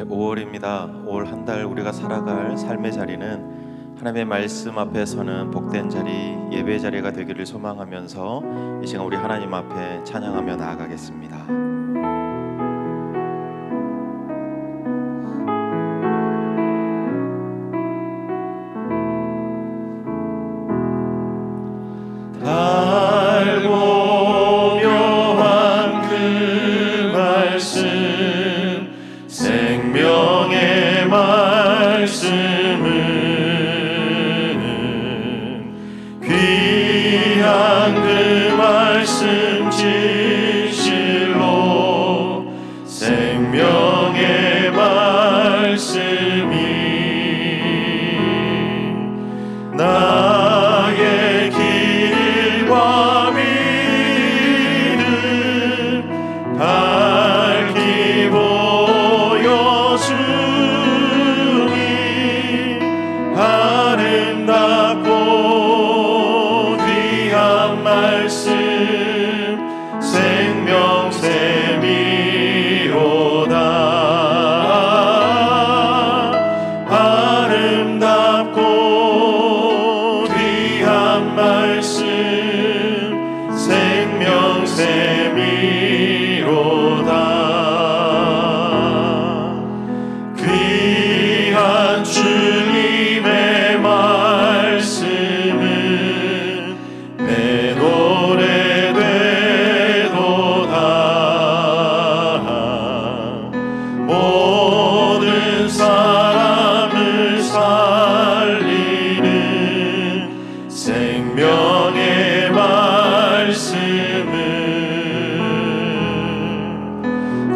5월입니다. 5월 한 달 우리가 살아갈 삶의 자리는 하나님의 말씀 앞에서는 복된 자리, 예배 자리가 되기를 소망하면서 이 시간 우리 하나님 앞에 찬양하며 나아가겠습니다. 달고 묘한 그 말씀, 생명의 말씀은 귀한 그 말씀 진실로 생명의 말씀이 나의 길과 믿음 밝히 보여주니 아름답고 귀한 말씀 생명샘이로다. 아름답고 귀한 말씀 생명샘이로다. 귀한 주님의 말씀은 내 노래 되도다. 모든 사람을 살리는 생명의 말씀은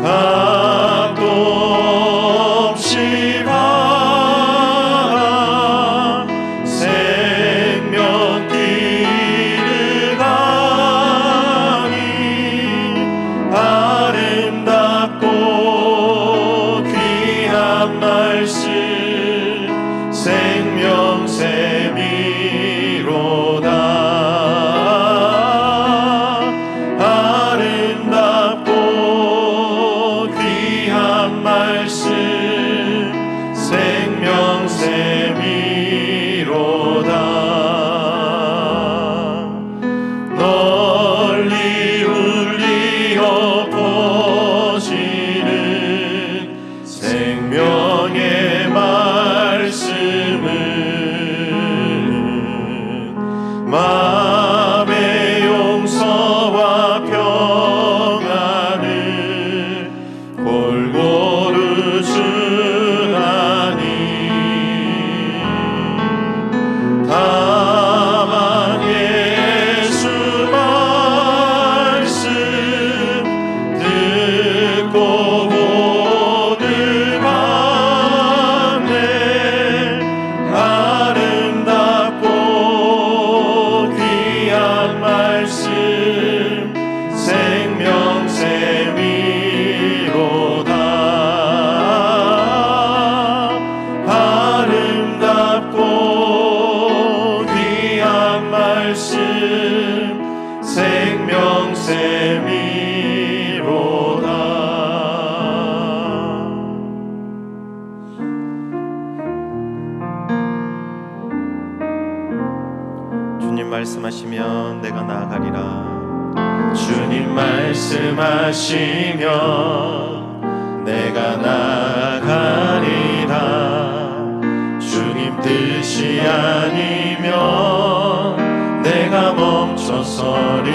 각도 없이 바라 생명길을 가니 아름답고 귀한 말씀 생명샘이로다. 아름답고 귀한 말씀 생명샘이로다. 널리 울리어 퍼지는 생명의 말씀은 마음의 용서와 평안을 골고루 주나니 다만 예수 말씀 듣고 오늘 밤에 아름답고 귀한 말씀 생명샘이로다. 아름답고 귀한 말씀 생명샘이로다. 주님 말씀하시면 내가 나아가리라. 주님 말씀하시면 내가 나아가리라. 주님 뜻이 아니면 내가 멈춰서리라.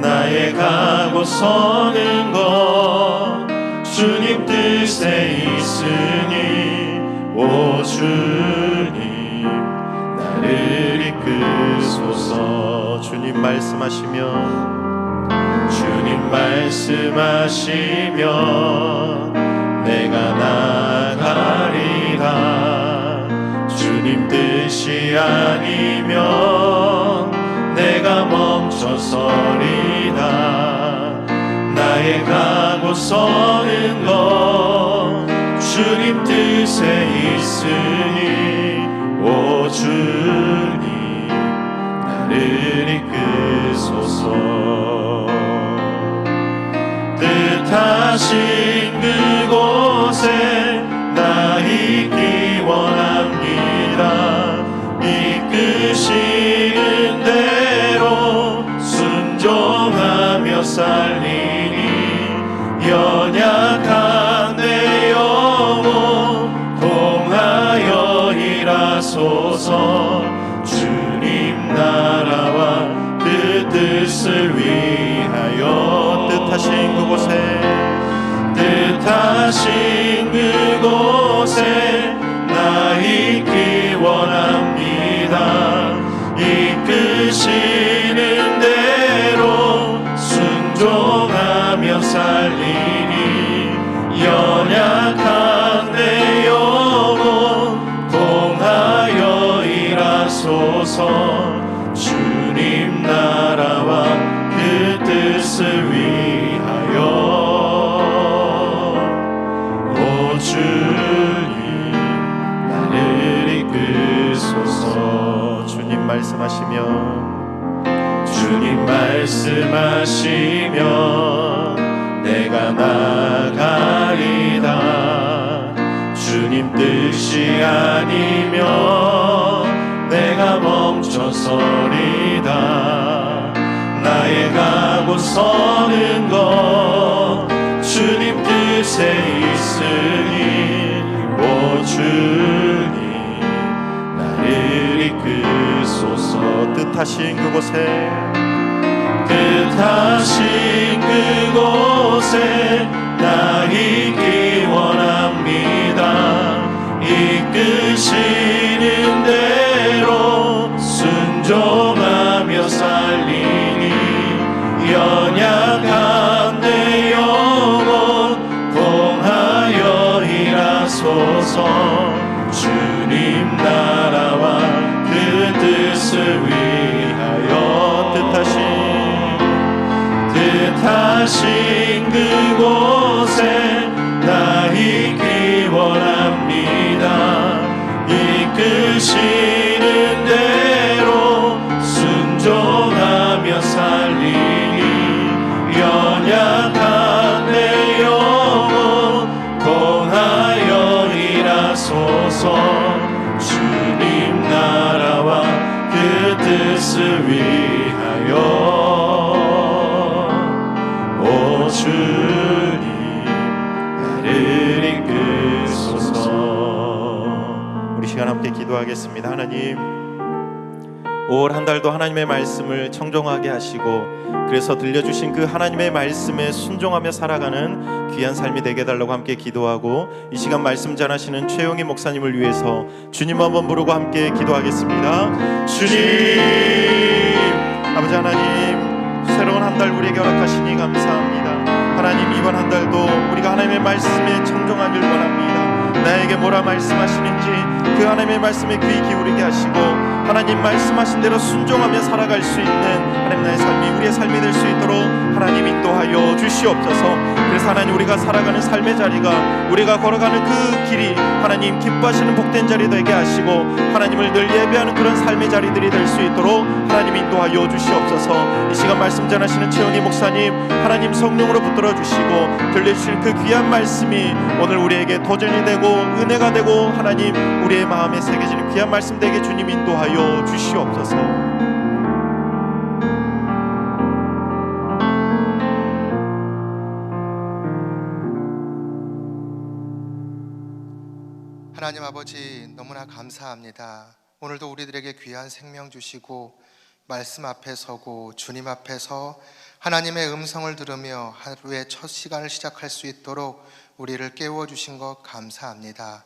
나의 가고 서는 것 주님 뜻에 있으니 오 주님 나를 이끄소서. 주님 말씀하시면 주님 말씀하시면 내가 나아가리라. 주님 뜻이 아니면 내가 멈춰서리라. 나의 가고 서는 것 주님 뜻에 있으니 오 주님 나를 이끄소서. 뜻 뜻하신 그곳에 나 있기 원합니다. 이끄시는 대로 순종하며 살리니 연약한 내 영혼 통하여 일하소서. 주님 나라와 그 뜻을 위하여 뜻하신 그곳에 나 있기 원합니다. 이끄시는 대로 순종하며 살리니 연약한 내 영혼 통하여 일하소서. 주님 나라와 그 뜻을 위하여. 오 주님 나를 이끄소서. 주님 말씀하시면 내가 나가리다. 주님 뜻이 아니면 내가 멈춰서리다. 나의 가고 서는 것 주님 뜻에 있으니 오 주님 나를 이끄소서. 뜻하신 그곳에 나 있기 원합니다. 이끄시는 대로 순종하며 살리니 연약한 내 영혼 통하여 일하소서. 주님 나라와 그 뜻을 위하여 뜻하신 그곳에 나 있기 원합니다. 이끄시는 대로 순종하며 살리니 연약한 내 영혼 통하여 일하소서. 주님 나라와 그 뜻을 위하여. 오 주님 나를 이끄소서. 우리 시간 함께 기도하겠습니다. 하나님, 올 한 달도 하나님의 말씀을 청종하게 하시고 그래서 들려주신 그 하나님의 말씀에 순종하며 살아가는 귀한 삶이 되게 해달라고 함께 기도하고, 이 시간 말씀 전하시는 최용희 목사님을 위해서 주님 한번 부르고 함께 기도하겠습니다. 주님, 아버지 하나님, 새로운 한 달 우리에게 허락하시니 감사합니다. 하나님, 이번 한 달도 우리가 하나님의 말씀에 청종하길 원합니다. 나에게 뭐라 말씀하시는지 그 하나님의 말씀에 귀 기울이게 하시고 하나님 말씀하신 대로 순종하며 살아갈 수 있는 하나님 나의 삶이 우리의 삶이 될 수 있도록 하나님 인도하여 주시옵소서. 그래서 하나님, 우리가 살아가는 삶의 자리가, 우리가 걸어가는 그 길이 하나님 기뻐하시는 복된 자리 되게 하시고 하나님을 늘 예배하는 그런 삶의 자리들이 될 수 있도록 하나님 인도하여 주시옵소서. 이 시간 말씀 전하시는 최영희 목사님, 하나님 성령으로 붙들어 주시고 들려주신 그 귀한 말씀이 오늘 우리에게 도전이 되고 은혜가 되고 하나님 우리의 마음에 새겨지는 귀한 말씀 되게 주님 인도하여 주시옵소서. 하나님 아버지, 너무나 감사합니다. 오늘도 우리들에게 귀한 생명 주시고 말씀 앞에 서고 주님 앞에서 하나님의 음성을 들으며 하루의 첫 시간을 시작할 수 있도록 우리를 깨워주신 것 감사합니다.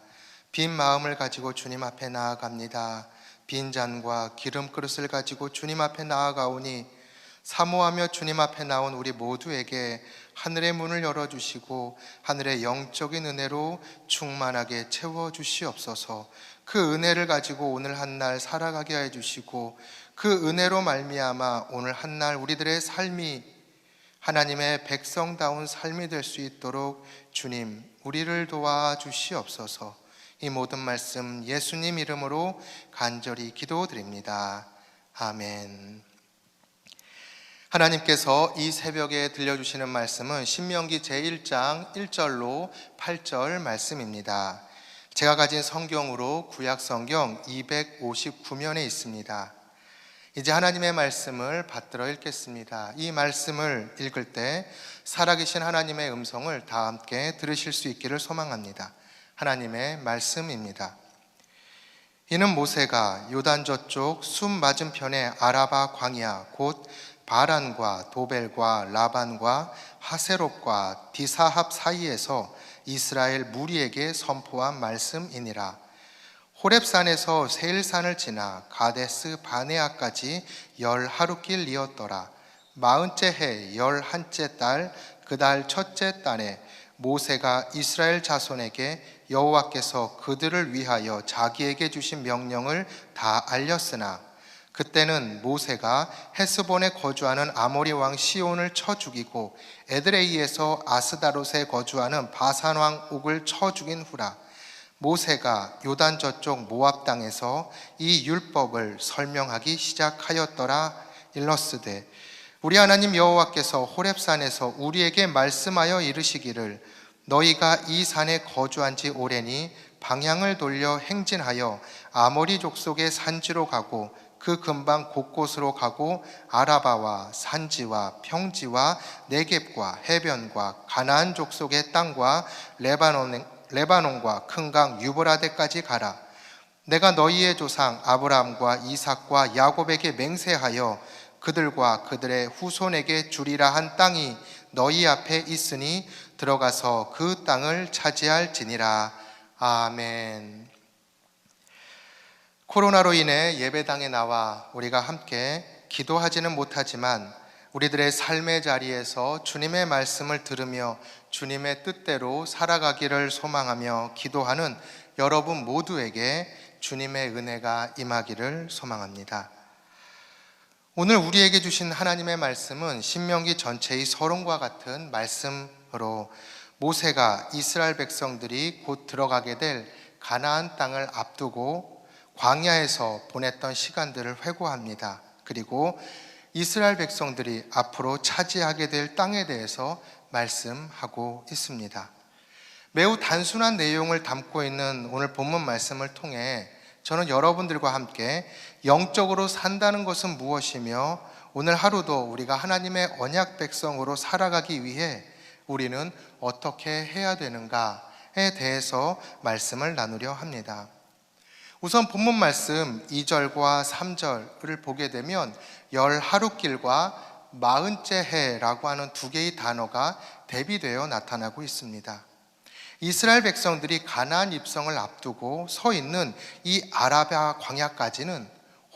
빈 마음을 가지고 주님 앞에 나아갑니다. 빈 잔과 기름 그릇을 가지고 주님 앞에 나아가오니 사모하며 주님 앞에 나온 우리 모두에게 하늘의 문을 열어주시고 하늘의 영적인 은혜로 충만하게 채워주시옵소서. 그 은혜를 가지고 오늘 한 날 살아가게 해주시고 그 은혜로 말미암아 오늘 한 날 우리들의 삶이 하나님의 백성다운 삶이 될 수 있도록 주님 우리를 도와주시옵소서. 이 모든 말씀 예수님 이름으로 간절히 기도드립니다. 아멘. 하나님께서 이 새벽에 들려주시는 말씀은 신명기 제1장 1절로 8절 말씀입니다. 제가 가진 성경으로 구약 성경 259면에 있습니다. 이제 하나님의 말씀을 받들어 읽겠습니다. 이 말씀을 읽을 때 살아계신 하나님의 음성을 다 함께 들으실 수 있기를 소망합니다. 하나님의 말씀입니다. 이는 모세가 요단 저쪽 숲 맞은편의 아라바 광야 곧 바란과 도벨과 라반과 하세롭과 디사합 사이에서 이스라엘 무리에게 선포한 말씀이니라. 호렙산에서 세일산을 지나 가데스 바네아까지 10하루길이었더라. 40째 해 11째 달 그달 첫째 달에 모세가 이스라엘 자손에게 여호와께서 그들을 위하여 자기에게 주신 명령을 다 알렸으나 그때는 모세가 헤스본에 거주하는 아모리 왕 시온을 쳐 죽이고 에드레이에서 아스다롯에 거주하는 바산 왕 옥을 쳐 죽인 후라. 모세가 요단 저쪽 모압 땅에서 이 율법을 설명하기 시작하였더라. 일러스되 우리 하나님 여호와께서 호렙산에서 우리에게 말씀하여 이르시기를 너희가 이 산에 거주한 지 오래니 방향을 돌려 행진하여 아모리 족속의 산지로 가고 그 근방 곳곳으로 가고 아라바와 산지와 평지와 네겝과 해변과 가나안 족속의 땅과 레바논과 큰 강 유브라데까지 가라. 내가 너희의 조상 아브라함과 이삭과 야곱에게 맹세하여 그들과 그들의 후손에게 주리라 한 땅이 너희 앞에 있으니 들어가서 그 땅을 차지할지니라. 아멘. 코로나로 인해 예배당에 나와 우리가 함께 기도하지는 못하지만 우리들의 삶의 자리에서 주님의 말씀을 들으며 주님의 뜻대로 살아가기를 소망하며 기도하는 여러분 모두에게 주님의 은혜가 임하기를 소망합니다. 오늘 우리에게 주신 하나님의 말씀은 신명기 전체의 서론과 같은 말씀으로 모세가 이스라엘 백성들이 곧 들어가게 될 가나안 땅을 앞두고 광야에서 보냈던 시간들을 회고합니다. 그리고 이스라엘 백성들이 앞으로 차지하게 될 땅에 대해서 말씀하고 있습니다. 매우 단순한 내용을 담고 있는 오늘 본문 말씀을 통해 저는 여러분들과 함께 영적으로 산다는 것은 무엇이며 오늘 하루도 우리가 하나님의 언약 백성으로 살아가기 위해 우리는 어떻게 해야 되는가에 대해서 말씀을 나누려 합니다. 우선 본문 말씀 2절과 3절을 보게 되면 10하루길과 40째 해라고 하는 두 개의 단어가 대비되어 나타나고 있습니다. 이스라엘 백성들이 가나안 입성을 앞두고 서 있는 이 아라바 광야까지는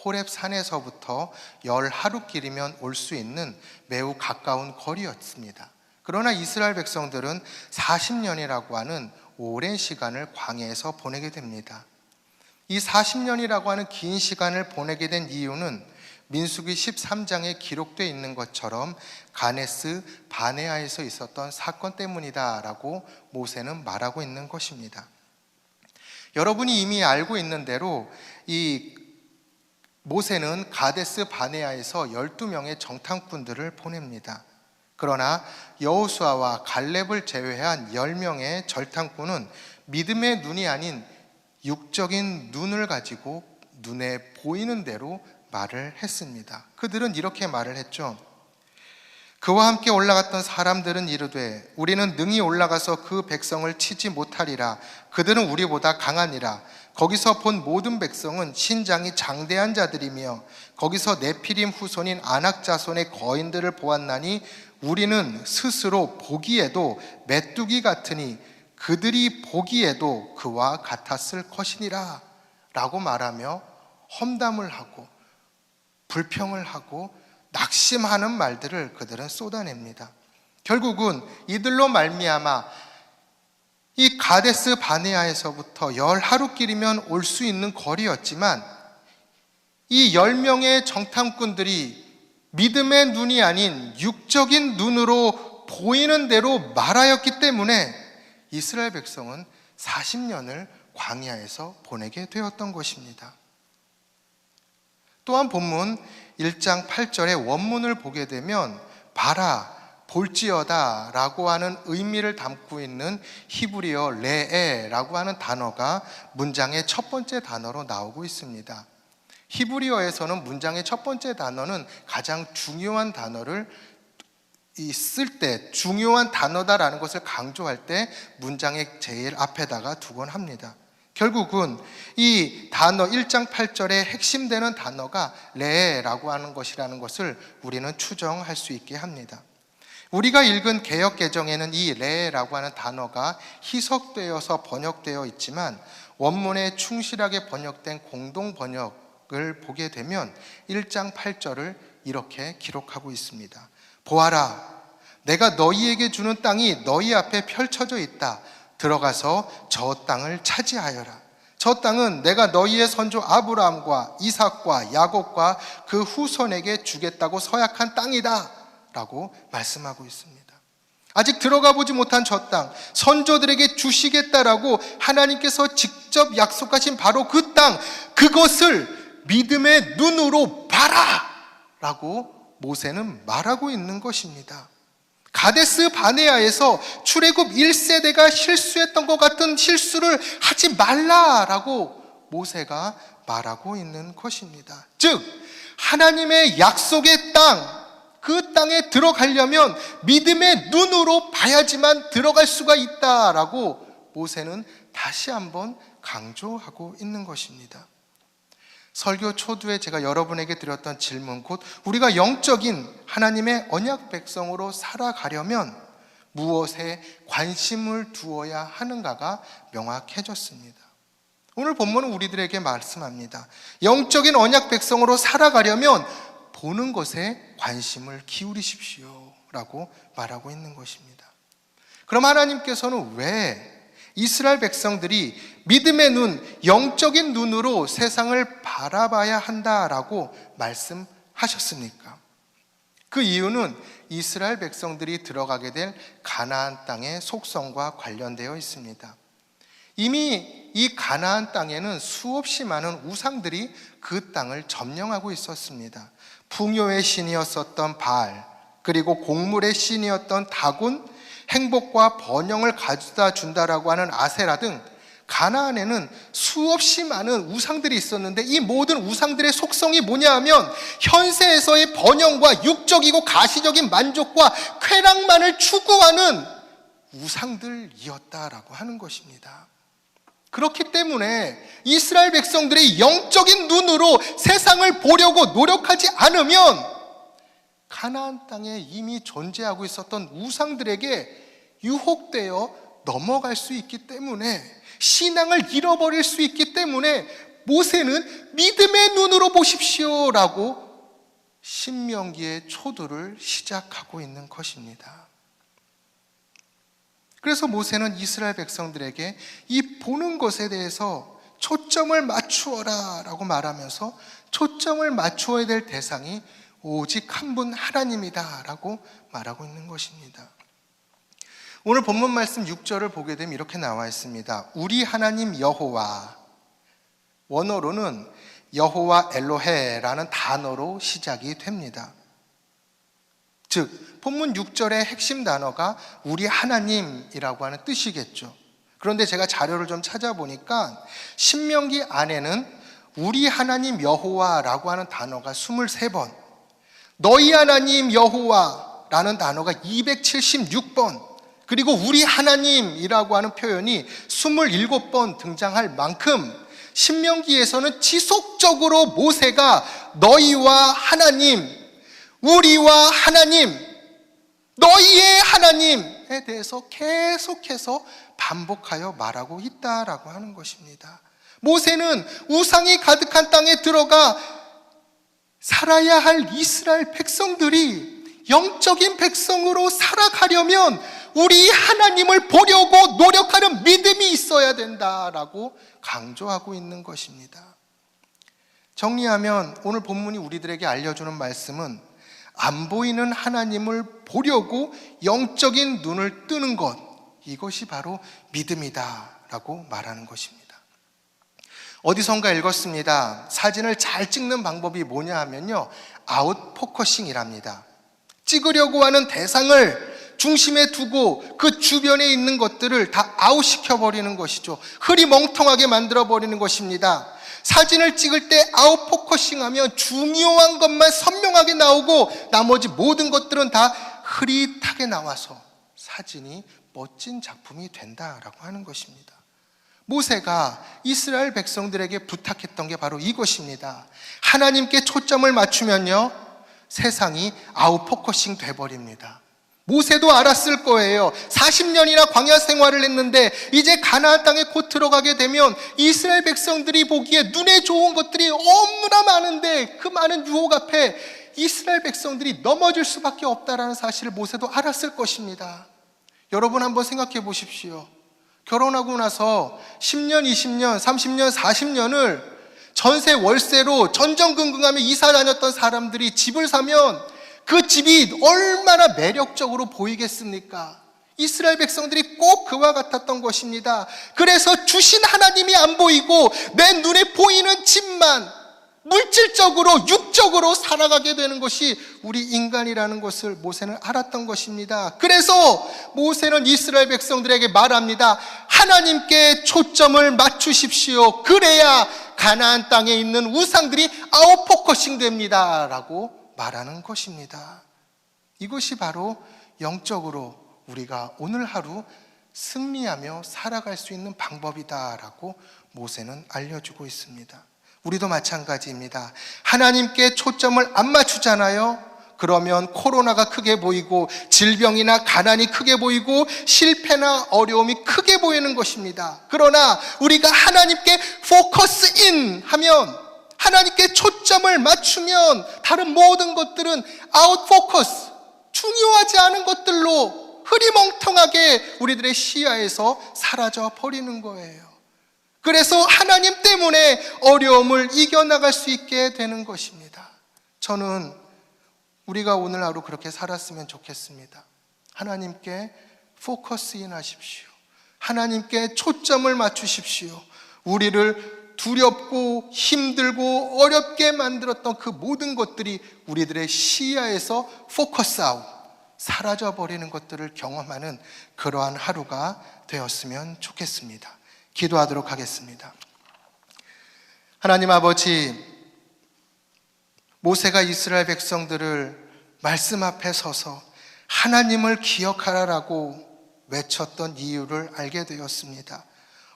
호렙산에서부터 10하루길이면 올 수 있는 매우 가까운 거리였습니다. 그러나 이스라엘 백성들은 40년이라고 하는 오랜 시간을 광야에서 보내게 됩니다. 이 40년이라고 하는 긴 시간을 보내게 된 이유는 민수기 13장에 기록되어 있는 것처럼 가데스 바네아에서 있었던 사건 때문이다라고 모세는 말하고 있는 것입니다. 여러분이 이미 알고 있는 대로 이 모세는 가데스 바네아에서 12명의 정탐꾼들을 보냅니다. 그러나 여호수아와 갈렙을 제외한 10명의 정탐꾼은 믿음의 눈이 아닌 육적인 눈을 가지고 눈에 보이는 대로 말을 했습니다. 그들은 이렇게 말을 했죠. 그와 함께 올라갔던 사람들은 이르되 우리는 능히 올라가서 그 백성을 치지 못하리라. 그들은 우리보다 강하니라. 거기서 본 모든 백성은 신장이 장대한 자들이며 거기서 네피림 후손인 아낙 자손의 거인들을 보았나니 우리는 스스로 보기에도 메뚜기 같으니 그들이 보기에도 그와 같았을 것이니라 라고 말하며 험담을 하고 불평을 하고 낙심하는 말들을 그들은 쏟아냅니다. 결국은 이들로 말미암아 이 가데스 바네아에서부터 10하루길이면 올 수 있는 거리였지만 이 10명의 정탐꾼들이 믿음의 눈이 아닌 육적인 눈으로 보이는 대로 말하였기 때문에 이스라엘 백성은 40년을 광야에서 보내게 되었던 것입니다. 또한 본문 1장 8절의 원문을 보게 되면 봐라, 볼지어다 라고 하는 의미를 담고 있는 히브리어 레에라고 하는 단어가 문장의 첫 번째 단어로 나오고 있습니다. 히브리어에서는 문장의 첫 번째 단어는 가장 중요한 단어를 쓸 때, 중요한 단어다라는 것을 강조할 때 문장의 제일 앞에다가 두곤 합니다. 결국은 이 단어 1장 8절의 핵심되는 단어가 레라고 하는 것이라는 것을 우리는 추정할 수 있게 합니다. 우리가 읽은 개역개정에는 이 레라고 하는 단어가 희석되어서 번역되어 있지만 원문에 충실하게 번역된 공동 번역을 보게 되면 1장 8절을 이렇게 기록하고 있습니다. 보아라, 내가 너희에게 주는 땅이 너희 앞에 펼쳐져 있다. 들어가서 저 땅을 차지하여라. 저 땅은 내가 너희의 선조 아브라함과 이삭과 야곱과 그 후손에게 주겠다고 서약한 땅이다 라고 말씀하고 있습니다. 아직 들어가 보지 못한 저 땅, 선조들에게 주시겠다라고 하나님께서 직접 약속하신 바로 그 땅, 그것을 믿음의 눈으로 봐라 라고 모세는 말하고 있는 것입니다. 가데스 바네아에서 출애굽 1세대가 실수했던 것 같은 실수를 하지 말라라고 모세가 말하고 있는 것입니다. 즉 하나님의 약속의 땅, 그 땅에 들어가려면 믿음의 눈으로 봐야지만 들어갈 수가 있다라고 모세는 다시 한번 강조하고 있는 것입니다. 설교 초두에 제가 여러분에게 드렸던 질문, 곧 우리가 영적인 하나님의 언약 백성으로 살아가려면 무엇에 관심을 두어야 하는가가 명확해졌습니다. 오늘 본문은 우리들에게 말씀합니다. 영적인 언약 백성으로 살아가려면 보는 것에 관심을 기울이십시오 라고 말하고 있는 것입니다. 그럼 하나님께서는 왜 이스라엘 백성들이 믿음의 눈, 영적인 눈으로 세상을 바라봐야 한다라고 말씀하셨습니까? 그 이유는 이스라엘 백성들이 들어가게 될 가나안 땅의 속성과 관련되어 있습니다. 이미 이 가나안 땅에는 수없이 많은 우상들이 그 땅을 점령하고 있었습니다. 풍요의 신이었었던 바알, 그리고 곡물의 신이었던 다곤, 행복과 번영을 가져다 준다라고 하는 아세라 등 가나안에는 수없이 많은 우상들이 있었는데 이 모든 우상들의 속성이 뭐냐 하면 현세에서의 번영과 육적이고 가시적인 만족과 쾌락만을 추구하는 우상들이었다라고 하는 것입니다. 그렇기 때문에 이스라엘 백성들이 영적인 눈으로 세상을 보려고 노력하지 않으면 가나안 땅에 이미 존재하고 있었던 우상들에게 유혹되어 넘어갈 수 있기 때문에, 신앙을 잃어버릴 수 있기 때문에 모세는 믿음의 눈으로 보십시오 라고 신명기의 초두를 시작하고 있는 것입니다. 그래서 모세는 이스라엘 백성들에게 이 보는 것에 대해서 초점을 맞추어라 라고 말하면서 초점을 맞추어야 될 대상이 오직 한 분 하나님이다 라고 말하고 있는 것입니다. 오늘 본문 말씀 6절을 보게 되면 이렇게 나와 있습니다. 우리 하나님 여호와, 원어로는 여호와 엘로헤라는 단어로 시작이 됩니다. 즉 본문 6절의 핵심 단어가 우리 하나님이라고 하는 뜻이겠죠. 그런데 제가 자료를 좀 찾아보니까 신명기 안에는 우리 하나님 여호와라고 하는 단어가 23번, 너희 하나님 여호와라는 단어가 276번, 그리고 우리 하나님이라고 하는 표현이 27번 등장할 만큼 신명기에서는 지속적으로 모세가 너희와 하나님, 우리와 하나님, 너희의 하나님에 대해서 계속해서 반복하여 말하고 있다라고 하는 것입니다. 모세는 우상이 가득한 땅에 들어가 살아야 할 이스라엘 백성들이 영적인 백성으로 살아가려면 우리 하나님을 보려고 노력하는 믿음이 있어야 된다라고 강조하고 있는 것입니다. 정리하면 오늘 본문이 우리들에게 알려주는 말씀은 안 보이는 하나님을 보려고 영적인 눈을 뜨는 것, 이것이 바로 믿음이다라고 말하는 것입니다. 어디선가 읽었습니다. 사진을 잘 찍는 방법이 뭐냐 하면요, 아웃포커싱이랍니다. 찍으려고 하는 대상을 중심에 두고 그 주변에 있는 것들을 다 아웃시켜버리는 것이죠. 흐리멍텅하게 만들어버리는 것입니다. 사진을 찍을 때 아웃포커싱하면 중요한 것만 선명하게 나오고 나머지 모든 것들은 다 흐릿하게 나와서 사진이 멋진 작품이 된다라고 하는 것입니다. 모세가 이스라엘 백성들에게 부탁했던 게 바로 이것입니다. 하나님께 초점을 맞추면요, 세상이 아웃포커싱 돼버립니다. 모세도 알았을 거예요. 40년이나 광야 생활을 했는데 이제 가나안 땅에 곧 들어가게 되면 이스라엘 백성들이 보기에 눈에 좋은 것들이 너무나 많은데 그 많은 유혹 앞에 이스라엘 백성들이 넘어질 수밖에 없다라는 사실을 모세도 알았을 것입니다. 여러분 한번 생각해 보십시오. 결혼하고 나서 10년, 20년, 30년, 40년을 전세 월세로 전전긍긍하며 이사 다녔던 사람들이 집을 사면 그 집이 얼마나 매력적으로 보이겠습니까? 이스라엘 백성들이 꼭 그와 같았던 것입니다. 그래서 주신 하나님이 안 보이고 내 눈에 보이는 집만 물질적으로 육적으로 살아가게 되는 것이 우리 인간이라는 것을 모세는 알았던 것입니다. 그래서 모세는 이스라엘 백성들에게 말합니다. 하나님께 초점을 맞추십시오. 그래야 가나안 땅에 있는 우상들이 아웃포커싱 됩니다 라고 말하는 것입니다. 이것이 바로 영적으로 우리가 오늘 하루 승리하며 살아갈 수 있는 방법이다라고 모세는 알려주고 있습니다. 우리도 마찬가지입니다. 하나님께 초점을 안 맞추잖아요. 그러면 코로나가 크게 보이고 질병이나 가난이 크게 보이고 실패나 어려움이 크게 보이는 것입니다. 그러나 우리가 하나님께 포커스 인 하면, 하나님께 초점을 맞추면 다른 모든 것들은 아웃 포커스, 중요하지 않은 것들로 흐리멍텅하게 우리들의 시야에서 사라져 버리는 거예요. 그래서 하나님 때문에 어려움을 이겨나갈 수 있게 되는 것입니다. 저는 우리가 오늘 하루 그렇게 살았으면 좋겠습니다. 하나님께 포커스인 하십시오. 하나님께 초점을 맞추십시오. 우리를 두렵고 힘들고 어렵게 만들었던 그 모든 것들이 우리들의 시야에서 포커스 아웃, 사라져버리는 것들을 경험하는 그러한 하루가 되었으면 좋겠습니다. 기도하도록 하겠습니다. 하나님 아버지, 모세가 이스라엘 백성들을 말씀 앞에 서서 하나님을 기억하라라고 외쳤던 이유를 알게 되었습니다.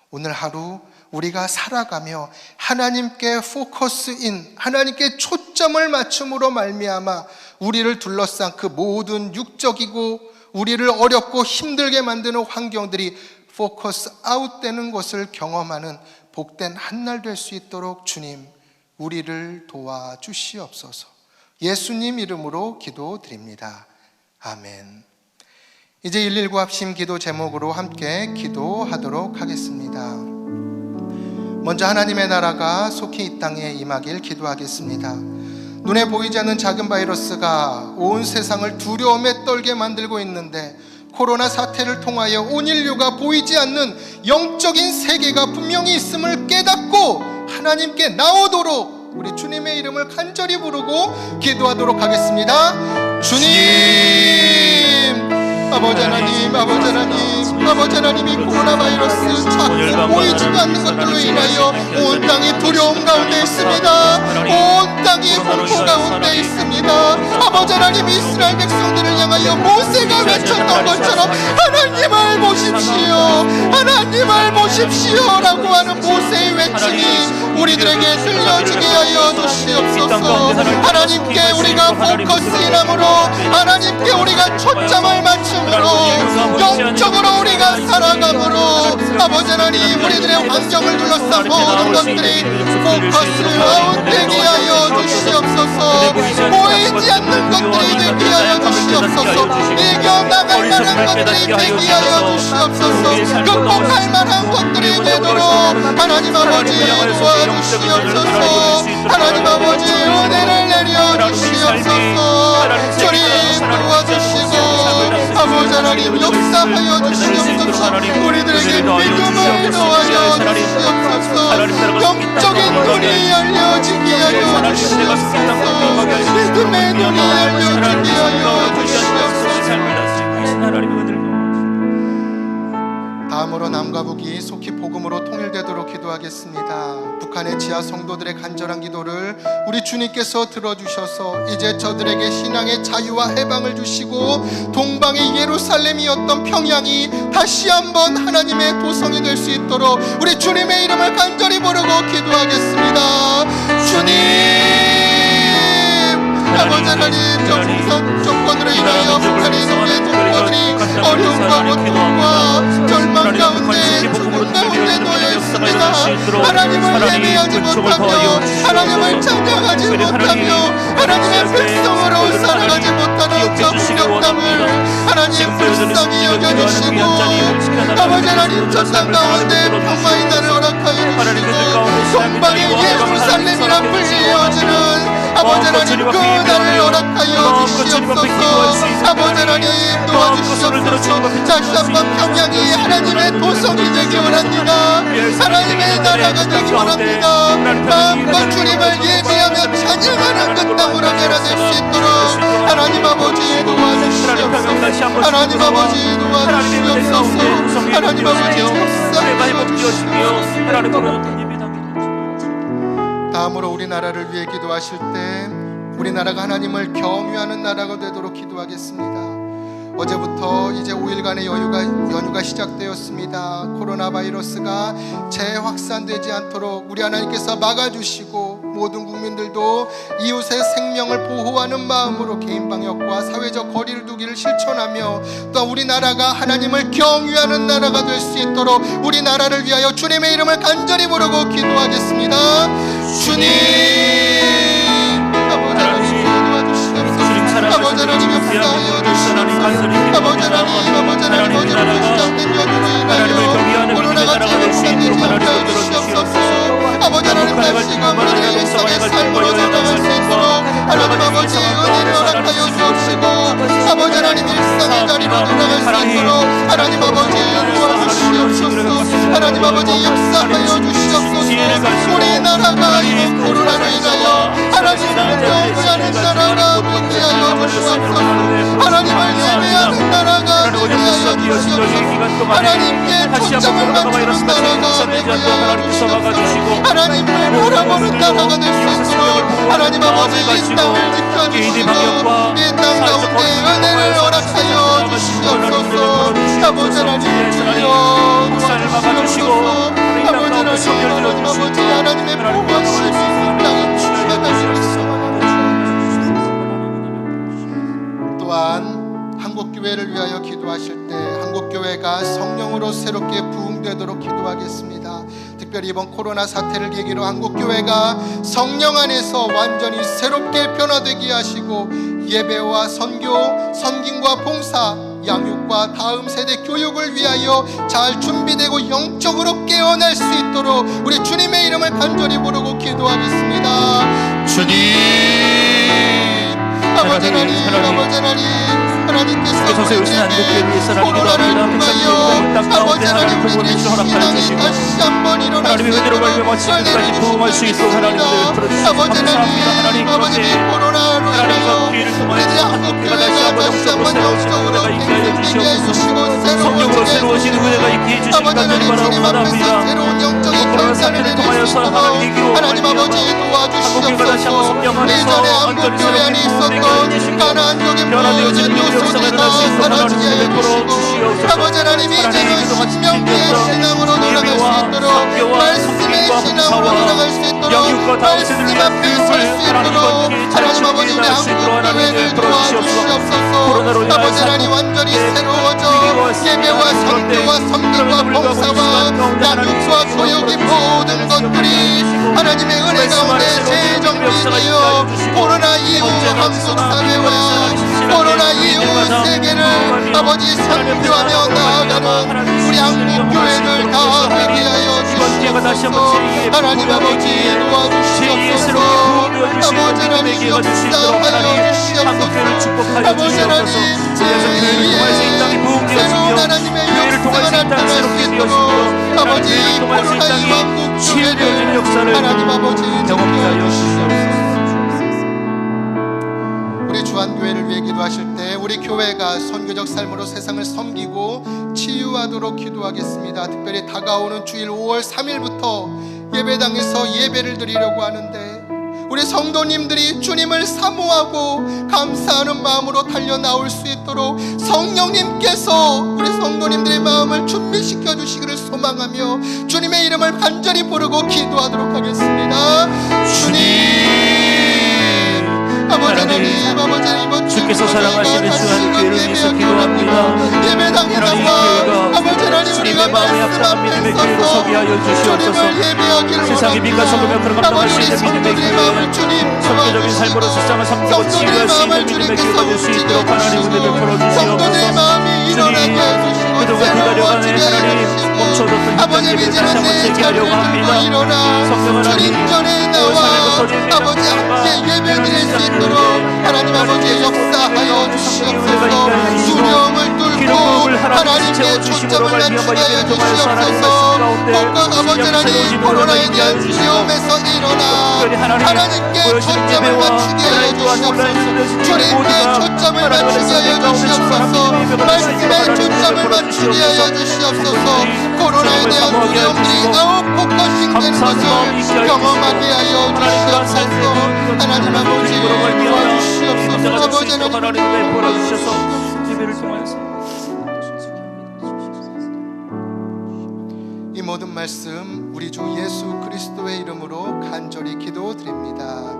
오늘 하루 우리가 살아가며 하나님께 포커스인, 하나님께 초점을 맞춤으로 말미암아 우리를 둘러싼 그 모든 육적이고 우리를 어렵고 힘들게 만드는 환경들이 포커스 아웃되는 것을 경험하는 복된 한날 될 수 있도록 주님, 우리를 도와주시옵소서. 예수님 이름으로 기도드립니다. 아멘. 이제 119 합심 기도 제목으로 함께 기도하도록 하겠습니다. 먼저 하나님의 나라가 속히 이 땅에 임하길 기도하겠습니다. 눈에 보이지 않는 작은 바이러스가 온 세상을 두려움에 떨게 만들고 있는데, 코로나 사태를 통하여 온 인류가 보이지 않는 영적인 세계가 분명히 있음을 깨닫고 하나님께 나오도록 우리 주님의 이름을 간절히 부르고 기도하도록 하겠습니다. 주님, 아버지 하나님, 아버지 하나님, 아버지 하나님이 코로나 바이러스 자꾸 보이지도 않는 것들로 인하여 온 땅이 두려움 가운데 있습니다. 온 땅이 공포 가운데 있습니다. 아버지 하나님, 이스라엘 백성들을 향하여 모세가 외쳤던 것처럼 하나님을 보십시오, 하나님을 보십시오 라고 하는 모세의 외침이 우리들에게 들려지게 하여 주시옵소서. 하나님께 우리가 포커스인함으로, 하나님께 우리가 초점을 맞춤으로, 영적으로 우리가 살아감으로, 아버지 하나님, 우리들의 환경을 둘러싼 모든 것들이 포커스를 아웃되게 하여 주시옵소서. 보이지 않는 것들이 되게 하여 주시옵소서. 이겨나갈 만한 것들이 되게 하여 주시옵소서. 극복할 만한 것들이 되도록 하나님 아버지 도와주시옵소서. 하나님 아버지 은혜를 내려주시옵소서. 주님 도와주시고 아버지 하나님 역사하여 주시옵소서. 우리들에게 믿음을 더하여 주시옵소서. 영적인 눈이 열려지게 하여 주시옵소서. 믿음의 눈이 열려지게 하여 주시옵소서. 다음으로 남과 북이 속히 복음으로 통일되도록 기도하겠습니다. 북한의 지하 성도들의 간절한 기도를 우리 주님께서 들어주셔서 이제 저들에게 신앙의 자유와 해방을 주시고 동방의 예루살렘이었던 평양이 다시 한번 하나님의 도성이 될 수 있도록 우리 주님의 이름을 간절히 부르고 기도하겠습니다. 주님, 아버지 하나님, 저 풍선 정권으로 인하여 북한의 동포들이 어려움과 고통과 절망 가운데 죽음 가운데 놓여 있습니다. 하나님을 예배하지 못하며 하나님을 찬양하지 못하며 하나님의 백성으로 살아가지 못하는 저 무력감을 하나님 불쌍히 여겨주시고 아버지 하나님 저 땅 가운데 평화의 날을 허락하여 주시고 동방의 예루살렘이라 불리어지는 아버지 하나님 그 날을 허락하여 주시옵소서. 아버지 하나님 도와주시옵소서. 다시 한번 평양이 하나님의 도성이 되기 원합니다. 하나님의 나라가 되기 원합니다. 마음과 주님을 예배하며 찬양하는 그 땅으로 변화될 수 있도록 하나님 아버지 도와주시옵소서. 하나님 아버지 도와주시옵소서. 하나님 아버지 역사하여 주시옵소서. 다음으로 우리나라를 위해 기도하실 때 우리나라가 하나님을 경유하는 나라가 되도록 기도하겠습니다. 어제부터 이제 5일간의 연휴가 시작되었습니다. 코로나 바이러스가 재확산되지 않도록 우리 하나님께서 막아주시고 모든 국민들도 이웃의 생명을 보호하는 마음으로 개인 방역과 사회적 거리를 두기를 실천하며 또 우리나라가 하나님을 경유하는 나라가 될 수 있도록 우리나라를 위하여 주님의 이름을 간절히 부르고 기도하겠습니다. 주님, 아버지 하나님 도와주시옵소서. 아버지 하나님 역사하여 주시옵소서. 아버지 하나님 어제부터 시작된 연휴로 인하여 코로나가 재확산되지 않게 주시옵소서. 아버지 하나님 다시금 우리의 일상의 삶으로 돌아갈 수 있도록 하나님 아버지 은혜를 허락하여 주옵시고 아버지 하나님 일상의 자리로 돌아갈 수 있도록 하나님 아버지 도와주시옵소서. 하나님 아버지 역사하여 주시옵소서. 우리나라가 이번 코로나로 인하여 하나님을 경외하는 나라가 되게 하여 주시옵소서. 하나님을 예배하는 나라가 되게 하여 주시옵소서. 하나님께 초점을 맞추는 나라가 되게 하여 주시옵소서. 하나님을 바라보는 나라가 될 수 있도록 하나님 아버지 이 땅을 지켜주시고 이 땅 가운데 은혜를 허락하여 주시옵소서. 아버지 하나님 주여 도와주시옵소서. 아버지 하나님의 보호하심이 땅에 충만하시옵소서. 또한 한국교회를 위하여 기도하실 때 한국교회가 성령으로 새롭게 부흥되도록 기도하겠습니다. 특별히 이번 코로나 사태를 계기로 한국교회가 성령 안에서 완전히 새롭게 변화되게 하시고 예배와 선교, 선김과 봉사, 양육과 다음 세대 교육을 위하여 잘 준비되고 영적으로 깨어날 수 있도록 우리 주님의 이름을 간절히 부르고 기도하겠습니다. 주님, 아버지 하나님, 아버지 하나님, 하나님께서 우리에게 코로나를 통하여 아버지 하나님 우리의 신앙이 다시 한번 일어날 수 있도록 은혜를 주시옵소서. 아버지 하나님, 아버지 코로나로 인하여 우리의 한국교회가 다시 한번 영적으로 갱생되게 해주시고 성령으로 새로워지는 은혜가 있게 해주시기 간절히 바랍니다. 새로운 영적인 결단을 해낼 수 있도록 하나님 아버지 도와주시옵소서. 이전에 한국교회 안에 있었던 가난적인 모든 요소들이 사라지게 해주시고 아버지 하나님 이제는 신명기의 신앙으로 돌아갈 수 있도록 말씀의 신앙으로 돌아갈 수 있도록 말씀 앞에 설 수 있도록 하나님 아버지 우리 한국교회를 도와주시옵소서. 아버지 하나님 완전히 새로워져 예배와 선교와 선교와 봉사와 양육과 교육이 모든 것들이 하나님의 은혜 가운데 재정비되어 코로나 이후 한국 사회와 코로나 이후 세계를 아버지 선교하며 나아가는 우리 한국교회를 다 되게 하여 주시옵소서. 하나님 아버지 도와주시옵소서. 아버지 하나님 역사하여 주시옵소서. 아버지 하나님 제2의 새로운 하나님의 역사가 나타날 수 있도록 아버지 통하여서 이 코로나 땅이 이왕국 치유되어지는 교회를 역사를 하나님 아버지 경험케 하여 주시옵소서. 우리 주한교회를 위해 기도하실 때 우리 교회가 선교적 삶으로 세상을 섬기고 치유하도록 기도하겠습니다. 특별히 다가오는 주일 5월 3일부터 예배당에서 예배를 드리려고 하는데 우리 성도님들이 주님을 사모하고 감사하는 마음으로 달려 나올 수 있도록 성령님께서 우리 성도님들의 마음을 준비시켜 주시기를 소망하며 주님의 이름을 간절히 부르고 기도하도록 하겠습니다. 주님 아버지 하나님 아버지 이번 주께서 사랑하시는 주한교회를 위해서 기도합니다. 예배당에 하나님 나와 교회가 아버지 하나님 주님의 마음에 합당한 믿음의 교회로 서게 하여 주시옵소서. 세상의 빛과 소금의 그런 감당할 수 있는 믿음의 교회, 성교적인 삶으로 세상을 섬기고 치유할 수 있는 믿음의 교회가 될 수 있도록 하나님 은혜 베풀어 주시옵소서. 주님 그동안 기다려가는 하나님 멈춰뒀던 현장 예배를 다시 한번 재개하려고 합니다. 성령 하나님 5월 3일부터 주님의 아버지 함께 예배드릴 수 있도록 하나님 아버지 역사하여 주시옵소서. 두려움을 뚫고 하나님께 초점을 맞추게 하여 주시옵소서. 복과 아버지 하나님 코로나에 대한 위험에서 일어나 하나님께 초점을 맞추게 하여 주시옵소서. 주님께 초점을 맞추게 하여 주시옵소서. 말씀에 초점을 맞추게 하여 주시옵소서. 코로나에 대한 두려움들이 아웃포커싱 되는 것을 경험하게 하여 주시옵소서. 하나님 아버지 도와주시옵소서. 아버지 하나님 베풀어 주셔서 예배를 통하여서 이 모든 말씀 우리 주 예수 그리스도의 이름으로 간절히 기도드립니다.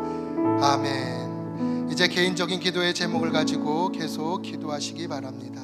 아멘. 이제 개인적인 기도의 제목을 가지고 계속 기도하시기 바랍니다.